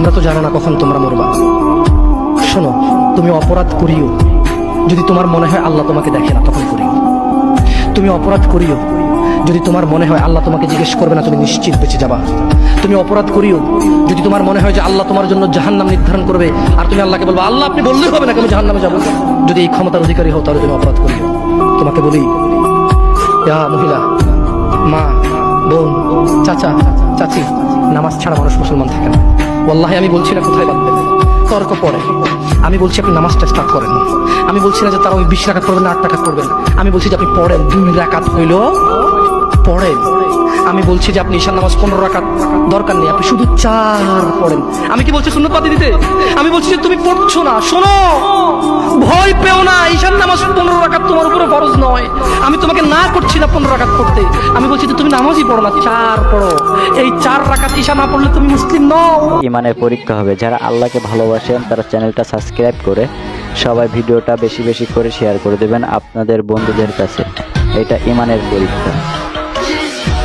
তোমরা তো জানো না কখন তোমরা মরবা। শোনো, তুমি অপরাধ করিও যদি তোমার মনে হয় আল্লাহ তোমাকে দেখে না, তখন করিও। তুমি অপরাধ করিও যদি তোমার মনে হয় আল্লাহ তোমাকে জিজ্ঞেস করবে না, তুমি নিশ্চিত বেঁচে যাবা। তুমি অপরাধ করিও যদি তোমার মনে হয় যে আল্লাহ তোমার জন্য জাহান্নাম নির্ধারণ করবে, আর তুমি আল্লাহকে বলবো আল্লাহ আপনি বললেই হবে না আমি জাহান্নামে যাবো। যদি এই ক্ষমতার অধিকারী হও তাহলে তুমি অপরাধ করিও। তোমাকে বলি, মহিলা, মা, বোন, চাচা, চাচি, নামাজ ছাড়া মানুষ মুসলমান থাকে না। ওয়াল্লাহি আমি বলছি না কোথায় বাঁধবেন, তর্ক পড়ে। আমি বলছি আপনি নামাজটা স্টার্ট করেন। আমি বলছি না যে তারা ওই 20 রাকাত করবেন না 8 রাকাত করবেন। আমি বলছি যে আপনি পড়েন, 2 রাকাত হইল পড়েন। আমি বলছি যে আপনি ঈশার নামাজ 15 রাকাত দরকার নেই, আপনি শুধু 4 পড়েন। আমি কি বলছি সুন্নত বাদ দিতে? আমি বলছি যে তুমি পড়ছো না, শোনো, ভয় পেও না, ঈশার নামাজ 15 রাকাত তোমার উপরে ফরজ নয়। আমি তোমাকে না করছি না 15 রাকাত পড়তে। আমি বলছি যে তুমি নামাজই পড়ো না, 4 পড়ো। এই 4 রাকাত ঈশা না পড়লে তুমি মুসলিম নও। ইমানের পরীক্ষা হবে। যারা আল্লাহকে ভালোবাসেন তারা চ্যানেলটা সাবস্ক্রাইব করে সবাই ভিডিওটা বেশি বেশি করে শেয়ার করে দেবেন আপনাদের বন্ধুদের কাছে। এটা ইমানের পরীক্ষা।